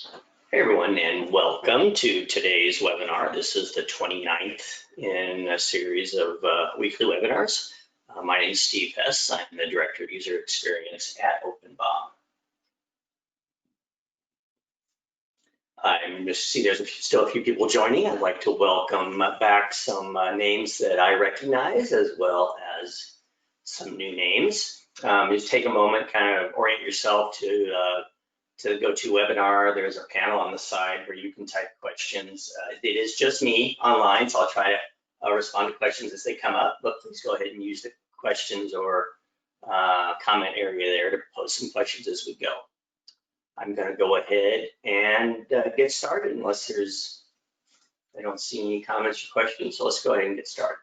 Hey everyone, and welcome to today's webinar. This is the 29th in a series of weekly webinars. My name is Steve Hess. I'm the Director of User Experience at OpenBOM. I'm just see there's still a few people joining. I'd like to welcome back some names that I recognize, as well as some new names. Just take a moment, kind of orient yourself to the GoToWebinar. There's a panel on the side where you can type questions. It is just me online, so I'll try to respond to questions as they come up, but please go ahead and use the questions or comment area there to post some questions as we go. I'm going to go ahead and get started unless I don't see any comments or questions, so let's go ahead and get started.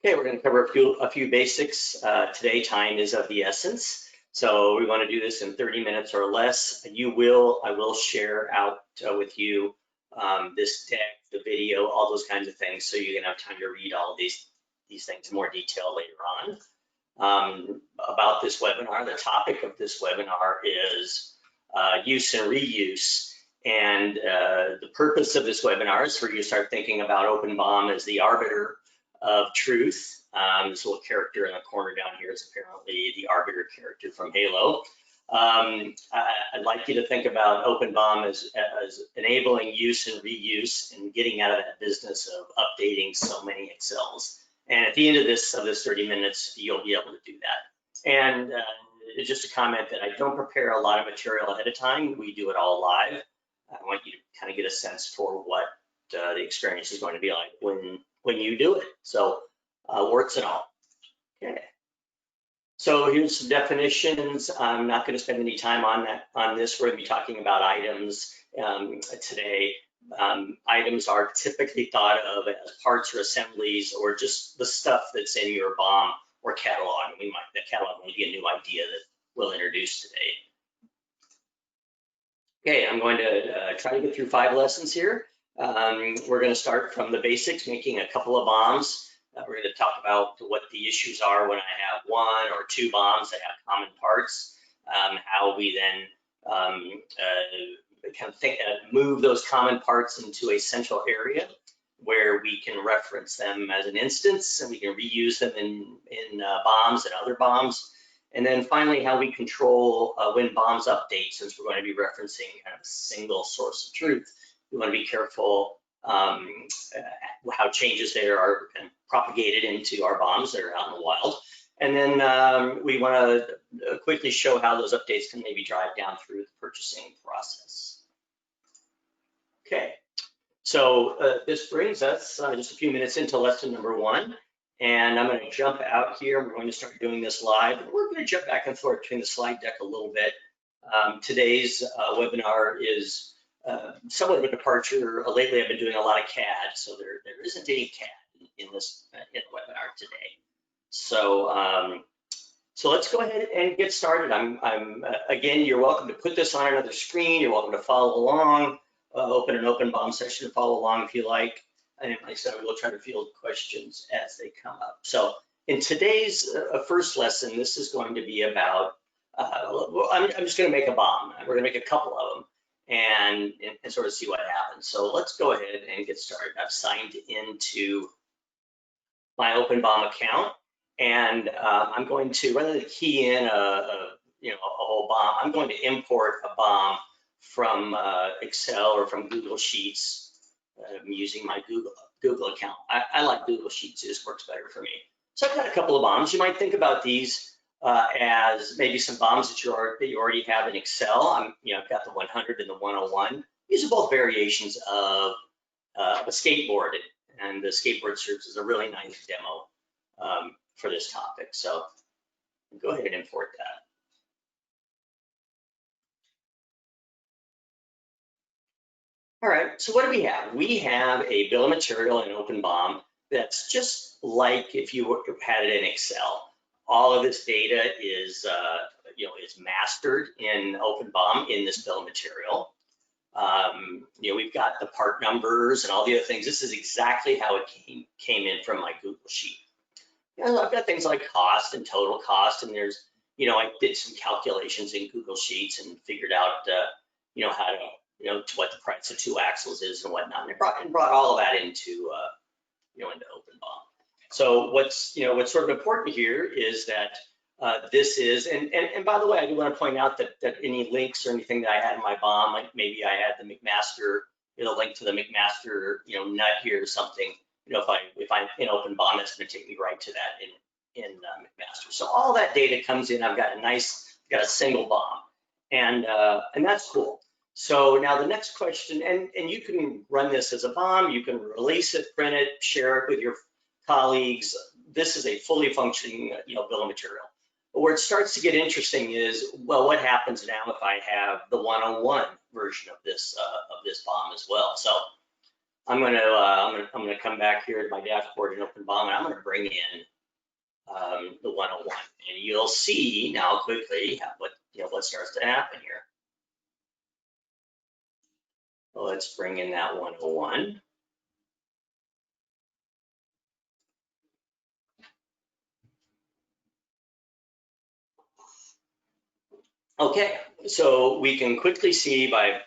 Okay, we're going to cover a few basics. Today, time is of the essence. So we want to do this in 30 minutes or less. I will share out with you this deck, the video, all those kinds of things, so you can have time to read all of these things in more detail later on. About this webinar, the topic of this webinar is use and reuse. And the purpose of this webinar is for you to start thinking about OpenBOM as the arbiter of truth. This little character in the corner down here is apparently the arbiter character from Halo. I'd like you to think about OpenBOM as enabling use and reuse and getting out of that business of updating so many Excels. And at the end of this 30 minutes, you'll be able to do that. And it's just a comment that I don't prepare a lot of material ahead of time. We do it all live. I want you to kind of get a sense for what the experience is going to be like when you do it. So warts and all. Okay. So here's some definitions. I'm not going to spend any time on this. We're going to be talking about items today. Items are typically thought of as parts or assemblies or just the stuff that's in your BOM or catalog. The catalog may be a new idea that we'll introduce today. Okay, I'm going to try to get through 5 lessons here. We're going to start from the basics, making a couple of BOMs. We're going to talk about what the issues are when I have 1 or 2 BOMs that have common parts, how we then kind of move those common parts into a central area where we can reference them as an instance and we can reuse them in BOMs and other BOMs. And then finally, how we control when BOMs update, since we're going to be referencing kind of a single source of truth. We want to be careful how changes there are kind of propagated into our BOMs that are out in the wild. And then we want to quickly show how those updates can maybe drive down through the purchasing process. Okay, so this brings us just a few minutes into lesson number 1. And I'm going to jump out here. We're going to start doing this live. We're going to jump back and forth between the slide deck a little bit. Today's webinar is somewhat of a departure. Lately, I've been doing a lot of CAD, so there isn't any CAD in this in the webinar today. So so let's go ahead and get started. Again, you're welcome to put this on another screen. You're welcome to follow along. Open an OpenBOM session to follow along if you like. And like I said, we'll try to field questions as they come up. So in today's first lesson, this is going to be about, I'm just going to make a BOM. We're going to make a couple of them and sort of see what happens. So let's go ahead and get started. I've signed into my OpenBOM account, and I'm going to, rather than key in a whole BOM, I'm going to import a BOM from Excel or from Google Sheets. I'm using my Google account. I like Google Sheets. It just works better for me. So I've got a couple of BOMs. You might think about these as maybe some BOMs that you already have in Excel. I've got the 100 and the 101. These are both variations of a skateboard, and the skateboard serves as a really nice demo for this topic. So go ahead and import that. All right, so what do we have? We have a bill of material in OpenBOM that's just like if you had it in Excel. All of this data is, is mastered in OpenBOM in this bill of material. We've got the part numbers and all the other things. This is exactly how it came in from my Google Sheet. I've got things like cost and total cost, and there's I did some calculations in Google Sheets and figured out, how to, what the price of 2 axles is and whatnot. And it brought all of that into OpenBOM. So what's sort of important here is that this is, and by the way, I do want to point out that any links or anything that I had in my BOM, like maybe I had the McMaster, the link to the McMaster, nut here or something, if I'm in OpenBOM, it's going to take me right to that in McMaster. So all that data comes in. I've got a single BOM, and that's cool. So now the next question, and you can run this as a BOM, you can release it, print it, share it with your colleagues. This is a fully functioning, bill of material. But where it starts to get interesting is, well, what happens now if I have the 101 version of this BOM as well? So I'm gonna come back here to my dashboard in OpenBOM, and I'm gonna bring in the 101, and you'll see now quickly what starts to happen here. Well, let's bring in that 101. Okay, so we can quickly see by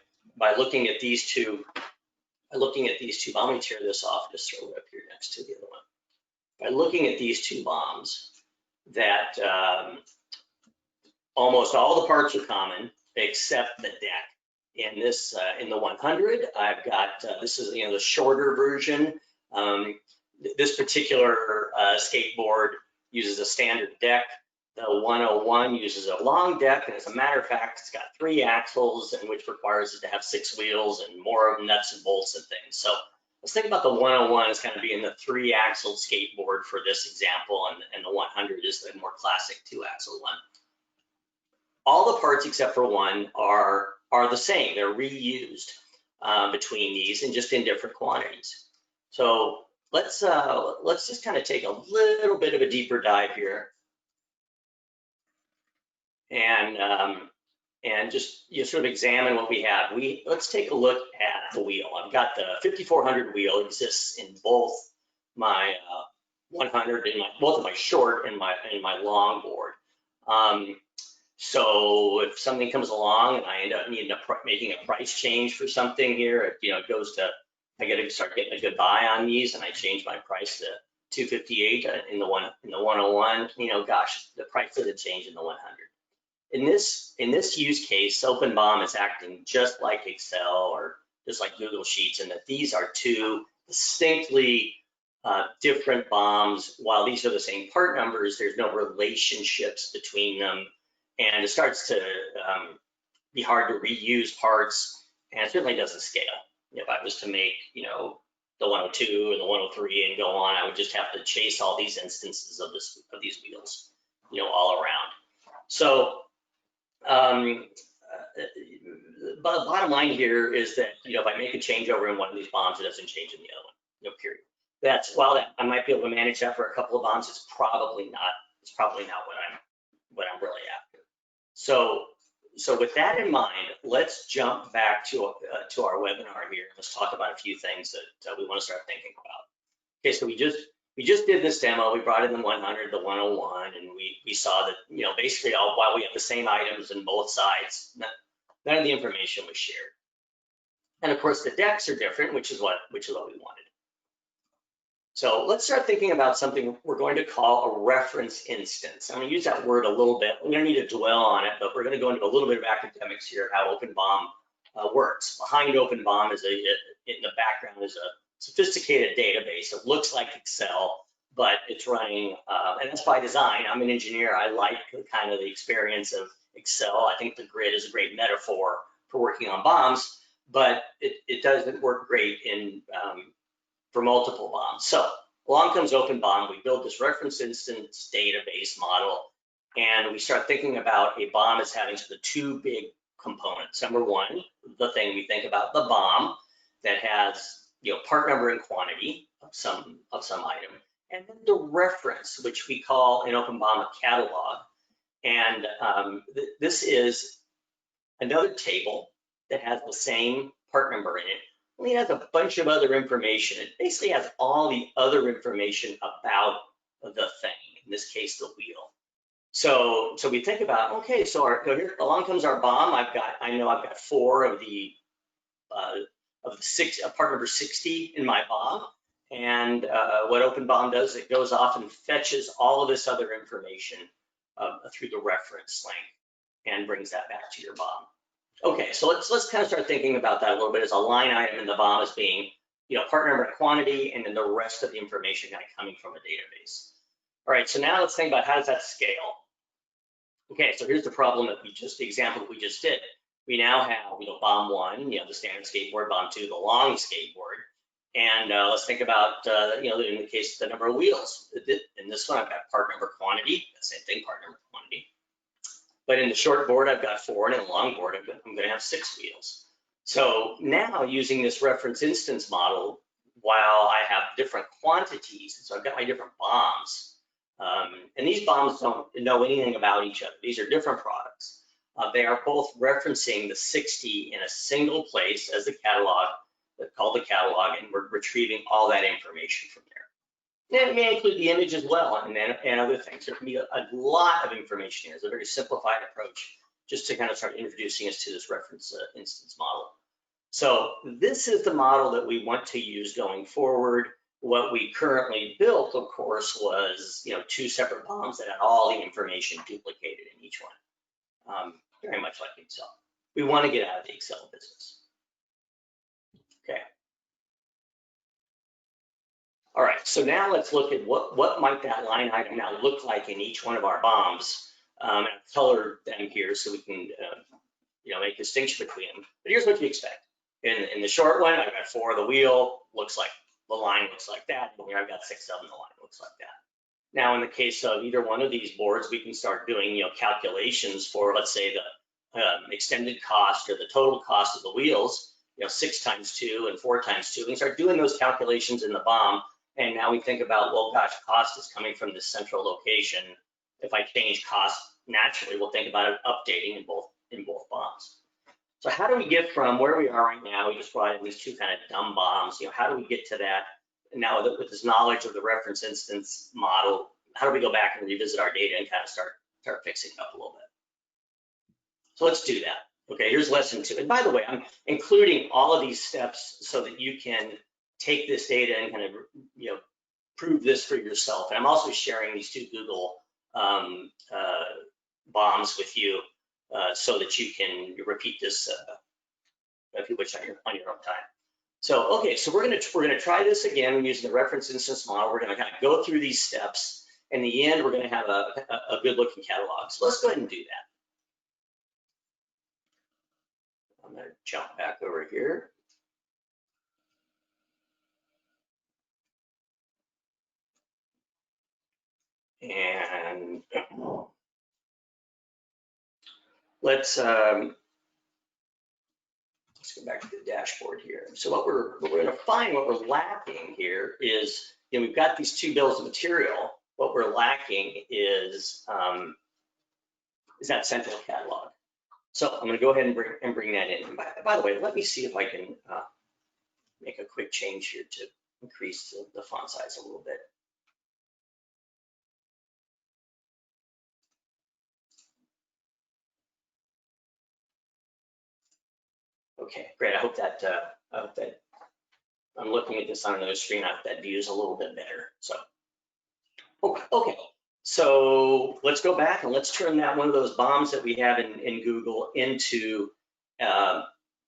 looking at these two, BOM, let me tear this off, just throw it up here next to the other one. By looking at these 2 BOMs, that almost all the parts are common except the deck. In this, in the 100, I've got, this is, the shorter version. This particular skateboard uses a standard deck. The 101 uses a long deck, and as a matter of fact, it's got 3 axles, and which requires it to have 6 wheels and more of nuts and bolts and things. So let's think about the 101 as kind of being the 3-axle skateboard for this example, and the 100 is the more classic 2-axle one. All the parts except for one are the same. They're reused between these and just in different quantities. So let's just kind of take a little bit of a deeper dive here, and just sort of examine what we have. Let's take a look at the wheel. I've got the 5400 wheel exists in both my 100 and both of my short and my long board. So if something comes along and I end up needing making a price change for something here, it goes to, I got to start getting a good buy on these, and I change my price to 258 in the 101. Gosh, the price doesn't change in the 100. In this use case, OpenBOM is acting just like Excel or just like Google Sheets, in that these are 2 distinctly different BOMs. While these are the same part numbers, there's no relationships between them. And it starts to be hard to reuse parts, and it certainly doesn't scale. If I was to make, the 102 and the 103 and go on, I would just have to chase all these instances of these wheels, all around. So, but the bottom line here is that, if I make a changeover in one of these BOMs, it doesn't change in the other one, period. While I might be able to manage that for a couple of BOMs, it's probably not what I'm really after. So with that in mind, let's jump back to our webinar here. Let's talk about a few things that we want to start thinking about. Okay, so we just did this demo. We brought in the 100, the 101, and we saw that, basically while we have the same items in both sides, none of the information was shared. And of course, the decks are different, which is what we wanted. So let's start thinking about something we're going to call a reference instance. I'm going to use that word a little bit. We don't need to dwell on it, but we're going to go into a little bit of academics here, how OpenBOM works. Behind OpenBOM in the background is a sophisticated database. It looks like Excel, but it's running, and that's by design. I'm an engineer. I like kind of the experience of Excel. I think the grid is a great metaphor for working on BOMs, but it doesn't work great for multiple BOMs. So along comes OpenBOM. We build this reference instance database model, and we start thinking about a BOM as having sort of 2 big components. Number one, the thing we think about, the BOM that has part number and quantity of some item, and then the reference, which we call in OpenBOM a catalog. And this is another table that has the same part number in it. It has a bunch of other information. It basically has all the other information about the thing, in this case, the wheel. So we think about, okay, so here along comes our BOM. I know I've got 4 of the 6, part number 60 in my BOM. And what OpenBOM does, it goes off and fetches all of this other information through the reference link and brings that back to your BOM. Okay, so let's kind of start thinking about that a little bit as a line item in the BOM as being, part number and quantity, and then the rest of the information kind of coming from a database. All right, so now let's think about how does that scale? Okay, so here's the problem the example that we just did. We now have, BOM 1, the standard skateboard, BOM 2, the long skateboard. And let's think about, in the case of the number of wheels. In this one, I've got part number quantity, that same thing, part number quantity. But in the short board, I've got 4, and in the long board, I'm going to have 6 wheels. So now using this reference instance model, while I have different quantities, so I've got my different BOMs, and these BOMs don't know anything about each other. These are different products. They are both referencing the 60 in a single place as the catalog, called the catalog, and we're retrieving all that information from there. And it may include the image as well and other things. There can be a lot of information here. It's a very simplified approach just to kind of start introducing us to this reference instance model. So this is the model that we want to use going forward. What we currently built, of course, was 2 separate BOMs that had all the information duplicated in each one, very much like Excel. We want to get out of the Excel business. Okay. All right, so now let's look at what might that line item now look like in each one of our BOMs. And I've colored them here so we can make a distinction between them. But here's what you expect. In the short one, I've got 4 of the wheel, looks like the line looks like that. And here I've got 6 of them, the line looks like that. Now in the case of either one of these boards, we can start doing calculations for, let's say, the extended cost or the total cost of the wheels, 6 times 2 and 4 times 2. We can start doing those calculations in the BOM. And now we think about, well, gosh, cost is coming from this central location. If I change cost, naturally, we'll think about it updating in both BOMs. So how do we get from where we are right now? We just brought in these 2 kind of dumb BOMs. How do we get to that? And now with this knowledge of the reference instance model, how do we go back and revisit our data and kind of start fixing it up a little bit? So let's do that. Okay, here's lesson 2. And by the way, I'm including all of these steps so that you can take this data and kind of prove this for yourself. And I'm also sharing these 2 Google BOMs with you so that you can repeat this if you wish on your own time. So okay, so we're gonna try this again using the reference instance model. We're gonna kind of go through these steps. In the end, we're gonna have a good looking catalog. So let's go ahead and do that. I'm gonna jump back over here. And let's go back to the dashboard here. So what we're going to find, what we're lacking here is, we've got these 2 bills of material. What we're lacking is that central catalog. So I'm going to go ahead and bring that in. And by the way, let me see if I can make a quick change here to increase the font size a little bit. Okay, great. I hope that I'm looking at this on another screen. I hope that view is a little bit better. So, okay. So let's go back and let's turn that one of those BOMs that we have in Google into a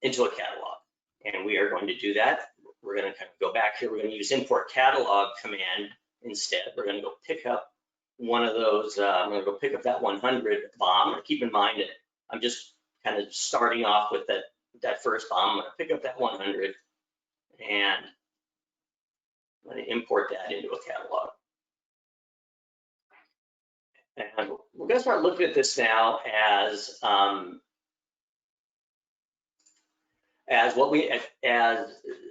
catalog. And we are going to do that. We're going to kind of go back here. We're going to use import catalog command instead. We're going to go pick up one of those. I'm going to go pick up that 100 BOM. Keep in mind that I'm just kind of starting off with that first BOM. I'm going to pick up that 100 and I'm going to import that into a catalog. And we're going to start looking at this now as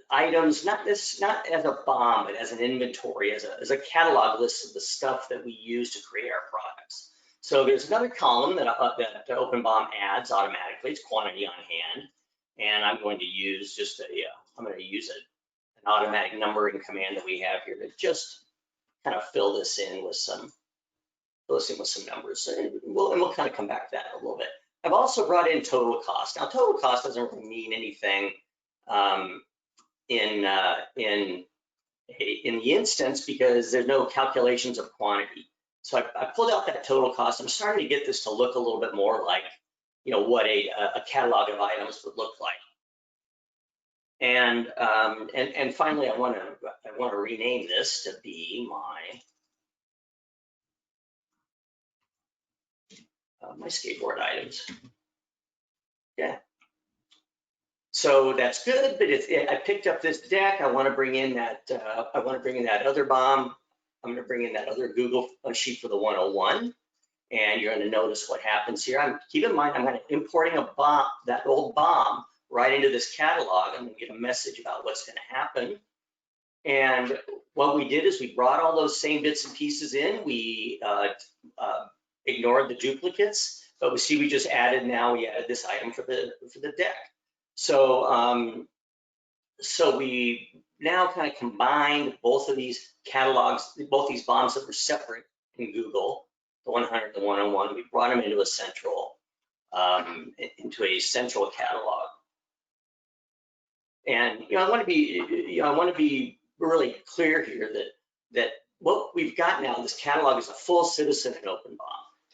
items, not as a BOM, but as an inventory, as a catalog list of the stuff that we use to create our products. So there's another column that OpenBOM adds automatically. It's quantity on hand. And I'm going to use an automatic numbering command that we have here to just kind of fill this in with some fill this in with some numbers, and we'll kind of come back to that in a little bit. I've also brought in total cost. Now, total cost doesn't really mean anything in the instance because there's no calculations of quantity. So I pulled out that total cost. I'm starting to get this to look a little bit more like, what a catalog of items would look like. And finally, I want to rename this to be my skateboard items. Yeah. So that's good, but I picked up this deck. I want to bring in that. I want to bring in that other BOM. I'm going to bring in that other Google sheet for the 101, and you're going to notice what happens here. Keep in mind, I'm going to importing a BOM, that old BOM, right into this catalog. I'm going to get a message about what's going to happen. And what we did is we brought all those same bits and pieces in. We ignored the duplicates, but we just added. Now we added this item for the deck. So so we now kind of combined both of these catalogs, both these BOMs that were separate in Google, the 100, the 101. We brought them into a central catalog. And I want to be really clear here that what we've got now, this catalog is a full citizen in OpenBOM,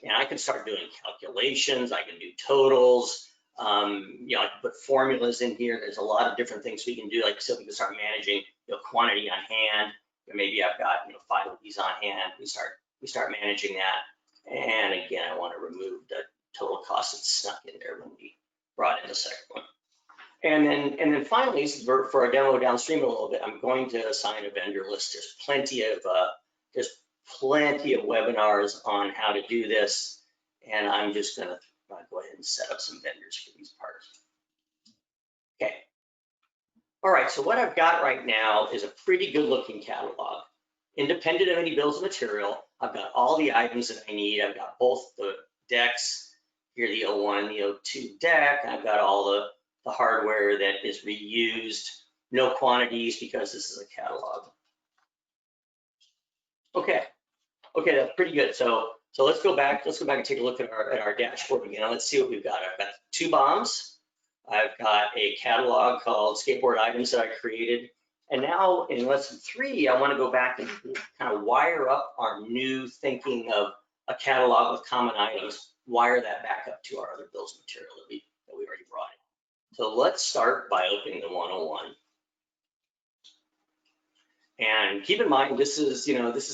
and I can start doing calculations. I can do totals. I can put formulas in here. There's a lot of different things we can do. Like I said, we can start managing quantity on hand. Maybe I've got 5 of these on hand. We start managing that. And again, I want to remove the total cost that's snuck in there when we brought in the second one. And then finally, for our demo downstream a little bit, I'm going to assign a vendor list. There's plenty of webinars on how to do this, and I'm just going to go ahead and set up some vendors for these parts. Okay. All right, so what I've got right now is a pretty good looking catalog. Independent of any bills of material, I've got all the items that I need. I've got both the decks, here the 01 and the 02 deck. I've got all the hardware that is reused, no quantities because this is a catalog. Okay, that's pretty good. So let's go back and take a look at our dashboard again. Let's see what we've got. I've got 2 BOMs. I've got a catalog called skateboard items that I created. And now in lesson 3, I want to go back and kind of wire up our new thinking of a catalog with common items, wire that back up to our other bills of material that we already brought in. So let's start by opening the 101. And keep in mind, this is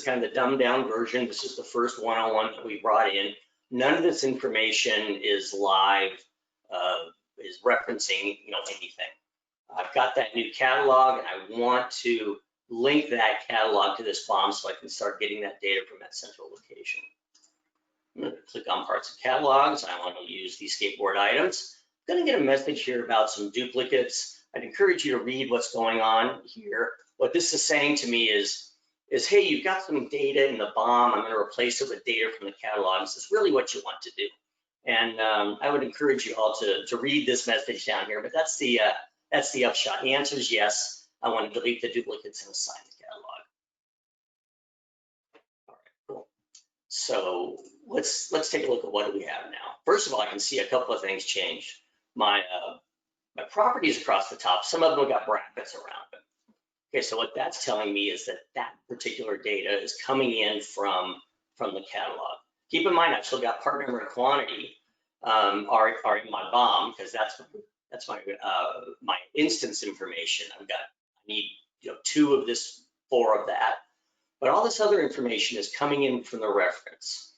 kind of the dumbed down version. This is the first 101 that we brought in. None of this information is live, is referencing, anything. I've got that new catalog and I want to link that catalog to this BOM so I can start getting that data from that central location. I'm going to click on parts of catalogs. I want to use these skateboard items. I'm going to get a message here about some duplicates. I'd encourage you to read what's going on here. What this is saying to me is hey, you've got some data in the BOM. I'm going to replace it with data from the catalog. Is this really what you want to do? And I would encourage you all to read this message down here, but that's the upshot. The answer is yes. I want to delete the duplicates and assign the catalog. All right, cool. So let's take a look at what do we have now. First of all, I can see a couple of things changed. My properties across the top, some of them got brackets around them. Okay, so what that's telling me is that particular data is coming in from the catalog. Keep in mind, I've still got part number and quantity are in my BOM because that's my instance information. I need 2 of this, 4 of that, but all this other information is coming in from the reference.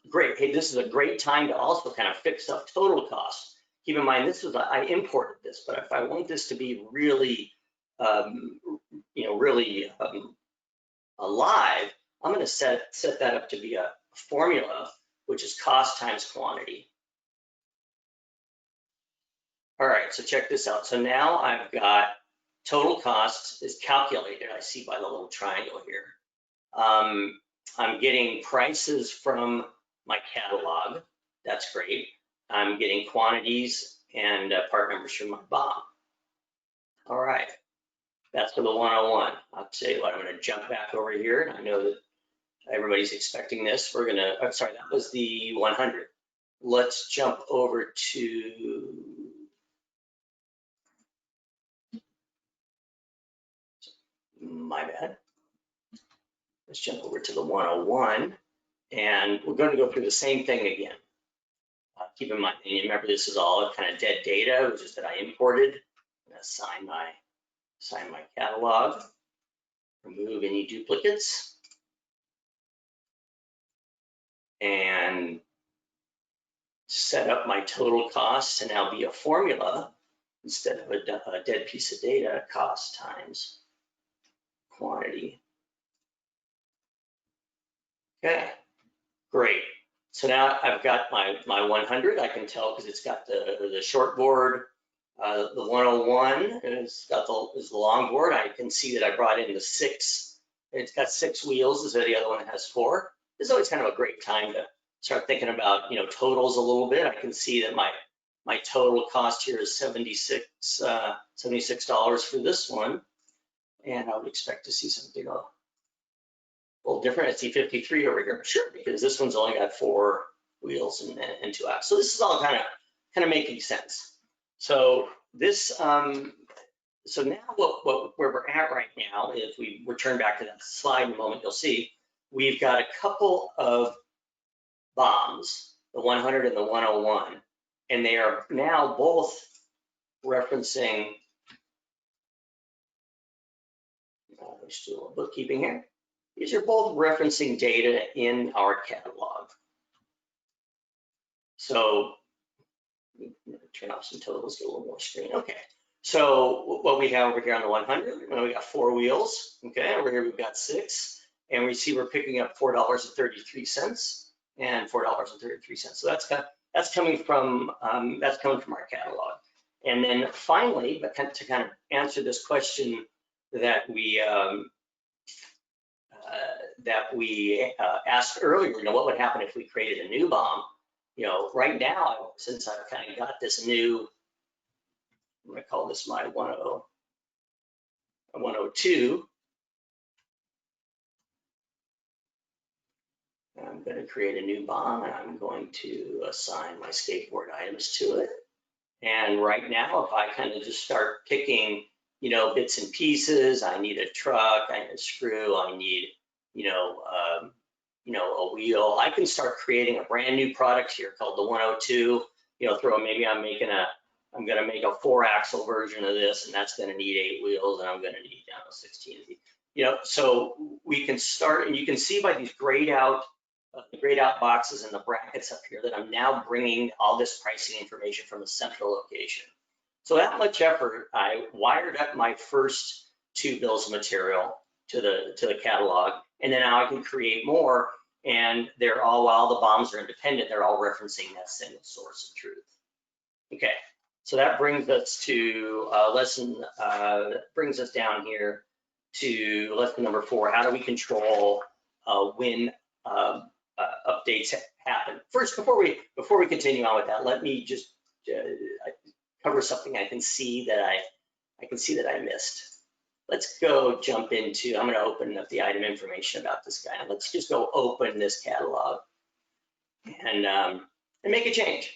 Great. Hey, this is a great time to also kind of fix up total cost. Keep in mind, I imported this, but if I want this to be really, really alive, I'm going to set that up to be a formula, which is cost times quantity. All right, so check this out. So now I've got total cost is calculated. I see by the little triangle here. I'm getting prices from my catalog. That's great. I'm getting quantities and part numbers from my BOM. All right, that's for the 101. I'll tell you what, I'm going to jump back over here, and I know that everybody's expecting this. We're gonna, I'm sorry, that was the 100. Let's jump over to, my bad. Let's jump over to the 101, and we're going to go through the same thing again. Keep in mind, and you remember this is all kind of dead data, which is that I imported. I'm gonna assign my catalog, remove any duplicates, and set up my total cost to now be a formula instead of a dead piece of data, cost times quantity. Okay, great. So now I've got my 100. I can tell because it's got the short board. The 101 is the long board. I can see that I brought in the 6. It's got 6 wheels instead of the other one that has 4. This is always kind of a great time to start thinking about, totals a little bit. I can see that my total cost here is $76 for this one, and I would expect to see something a little different. I see 53 over here, sure, because this one's only got 4 wheels and 2 axles. So this is all kind of making sense. So this, so now where we're at right now, if we return back to that slide in a moment, you'll see we've got a couple of BOMs, the 100 and the 101, and they are now both referencing, let's do a little bookkeeping here. These are both referencing data in our catalog. So turn off some totals, get a little more screen. Okay. So what we have over here on the 100, we got 4 wheels. Okay, over here we've got 6, and we see we're picking up $4.33 and $4.33. So that's coming from our catalog. And then finally, but to kind of answer this question that we asked earlier, what would happen if we created a new BOM? Right now, since I've kind of got this new, I'm going to call this my 102. I'm going to create a new BOM, and I'm going to assign my skateboard items to it. And right now, if I kind of just start picking, bits and pieces, I need a truck, I need a screw, I need, a wheel. I can start creating a brand new product here called the 102. I'm going to make a 4-axle version of this, and that's going to need 8 wheels, and I'm going to need 16 of these. So we can start, and you can see by these grayed out boxes and the brackets up here that I'm now bringing all this pricing information from a central location. So that much effort, I wired up my first 2 bills of material to the catalog, and then now I can create more, and they're all, while the BOMs are independent, they're all referencing that single source of truth. Okay, so that brings us to brings us down here to lesson number 4. How do we control when updates happen? First, before we continue on with that, let me just cover something I can see that I missed. Let's go jump into, I'm going to open up the item information about this guy. Let's just go open this catalog and make a change.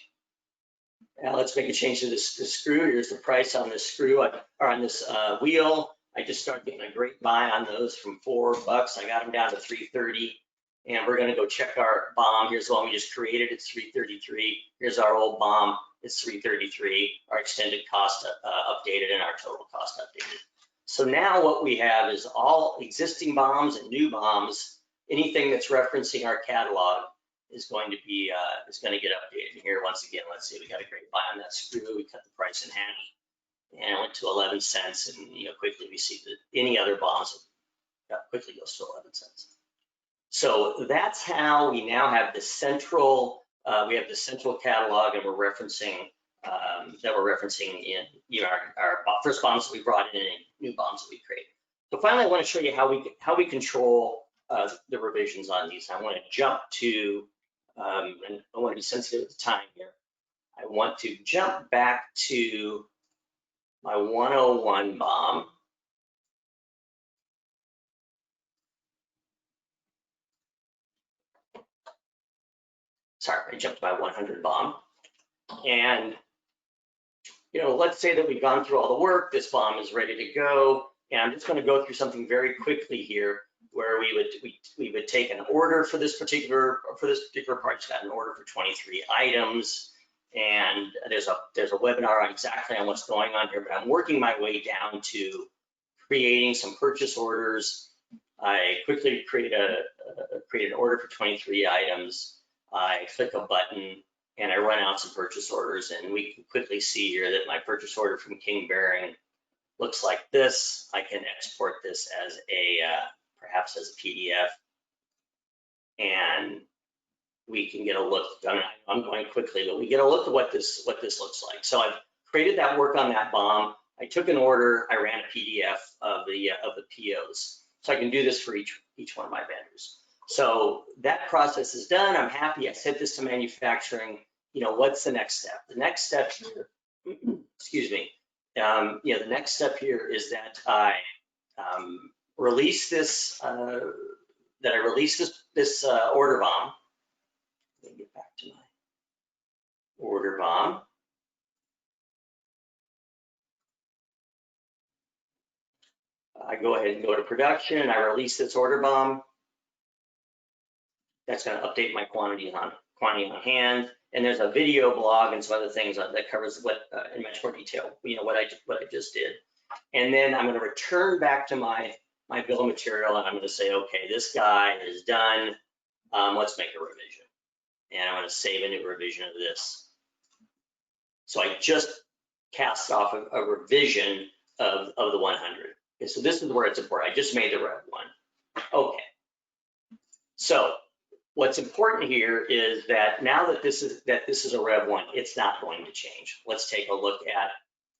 Now let's make a change to this screw. Here's the price on this screw, or on this wheel. I just started getting a great buy on those from $4. I got them down to $3.30. And we're going to go check our BOM. Here's the one we just created. It's $3.33. Here's our old BOM. It's $3.33. Our extended cost updated and our total cost updated. So now what we have is all existing BOMs and new BOMs. Anything that's referencing our catalog is going to be get updated. And here, once again, let's see, we got a great buy on that screw. We cut the price in half, and it went to 11 cents. And quickly we see that any other BOMs quickly goes to 11 cents. So that's how we now have the central catalog, and we're referencing in our first BOMs that we brought in and new BOMs that we create. So finally, I want to show you how we control the revisions on these. I want to jump to, and I want to be sensitive to time here. I want to jump back to my 101 BOM. sorry, I jumped by 100 BOM. And, let's say that we've gone through all the work, this BOM is ready to go. And I'm just going to go through something very quickly here where we would take an order for this particular part. It's got an order for 23 items. And there's a webinar on exactly on what's going on here, but I'm working my way down to creating some purchase orders. I quickly create an order for 23 items. I click a button and I run out some purchase orders, and we can quickly see here that my purchase order from King Bearing looks like this. I can export this as perhaps as a PDF, and we can get a look. I'm going quickly, but we get a look at what this looks like. So I've created that work on that BOM. I took an order. I ran a PDF of the POs, so I can do this for each one of my vendors. So that process is done. I'm happy. I sent this to manufacturing. What's the next step? The next step here, excuse me. The next step here is that I release this. This order BOM. Let me get back to my order BOM. I go ahead and go to production, and I release this order BOM. That's going to update my quantity on hand. And there's a video blog and some other things that covers what in much more detail, what I just did. And then I'm going to return back to my bill of material, and I'm going to say, okay, this guy is done. Let's make a revision. And I'm going to save a new revision of this. So I just cast off a revision of the 100. Okay, so this is where it's important. I just made the Rev 1. Okay. So what's important here is that now that this is a Rev 1, it's not going to change. Let's take a look at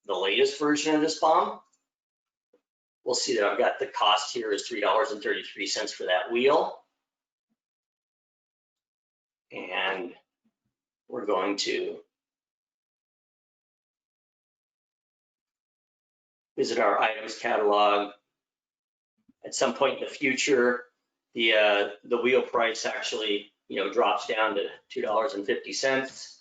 the latest version of this BOM. We'll see that I've got the cost here is $3.33 for that wheel. And we're going to visit our items catalog. At some point in the future, the wheel price actually, drops down to $2.50.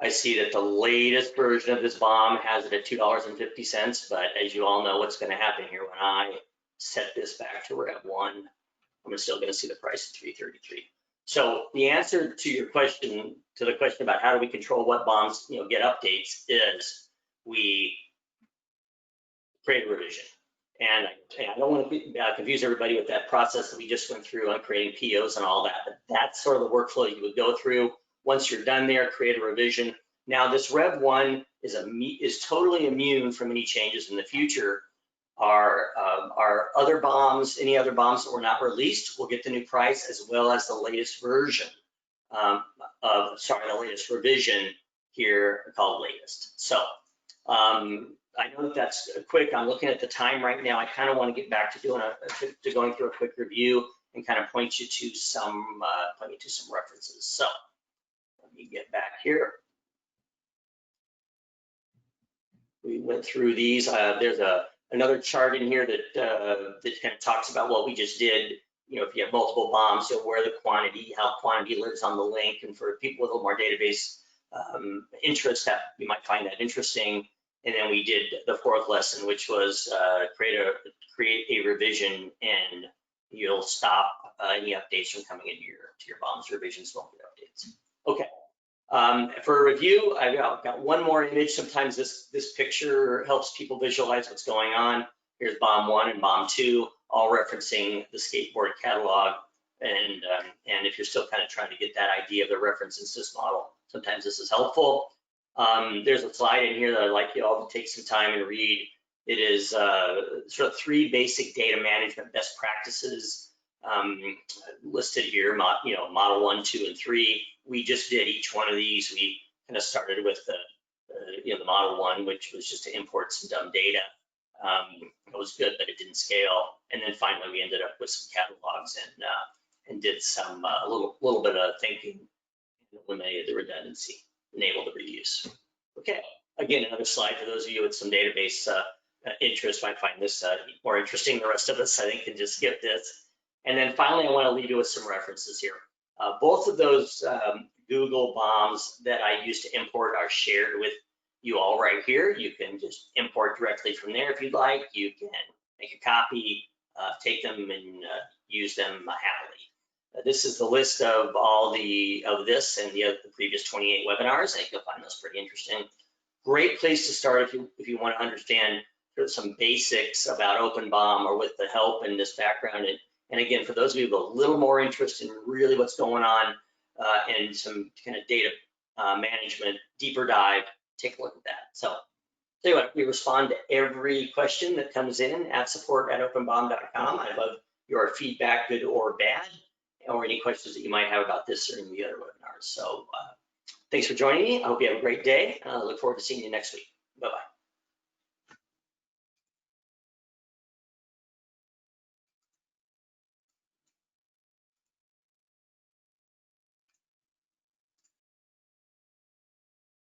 I see that the latest version of this BOM has it at $2.50, but as you all know, what's going to happen here when I set this back to Rev 1, I'm still going to see the price at $3.33. So the answer to your question, to the question about how do we control what BOMs get updates, is we create a revision. And I don't want to confuse everybody with that process that we just went through on creating POs and all that, but that's sort of the workflow you would go through. Once you're done there, create a revision. Now this Rev 1 is totally immune from any changes in the future. Our other BOMs, any other BOMs that were not released, will get the new price, as well as the latest version the latest revision here called latest. So I know that that's quick. I'm looking at the time right now. I kind of want to get back to going through a quick review and kind of point you to some references. So let me get back here. We went through these. There's another chart in here that kind of talks about what we just did. If you have multiple BOMs, where the quantity, how quantity lives on the link, and for people with a little more database interest, that you might find that interesting. And then we did the fourth lesson, which was create a revision, and you'll stop any updates from coming into your BOMs. Revisions won't get updates. Okay. For a review, I've got one more image. Sometimes this picture helps people visualize what's going on. Here's BOM 1 and BOM 2, all referencing the skateboard catalog. And if you're still kind of trying to get that idea of the ReferenceInstance model, sometimes this is helpful. There's a slide in here that I'd like you all to take some time and read. It is sort of 3 basic data management best practices listed here. Model 1, 2, and 3. We just did each one of these. We kind of started with the Model 1, which was just to import some dumb data. It was good, but it didn't scale. And then finally, we ended up with some catalogs and did some a little bit of thinking, eliminated the redundancy, enabled the reuse. Okay, again, another slide for those of you with some database interest might find this more interesting. The rest of us, I think, can just skip this. And then finally, I want to leave you with some references here. Both of those Google BOMs that I used to import are shared with you all right here. You can just import directly from there if you'd like. You can make a copy, take them and use them happily. This is the list of all this and the previous 28 webinars. I think you'll find those pretty interesting. Great place to start if you want to understand some basics about OpenBOM or with the help and this background. And again, for those of you with a little more interest in really what's going on and some kind of data management, deeper dive, take a look at that. So tell you what, we respond to every question that comes in at support@openbom.com. I love your feedback, good or bad, or any questions that you might have about this or any of the other webinars. So thanks for joining me. I hope you have a great day. I look forward to seeing you next week. Bye-bye.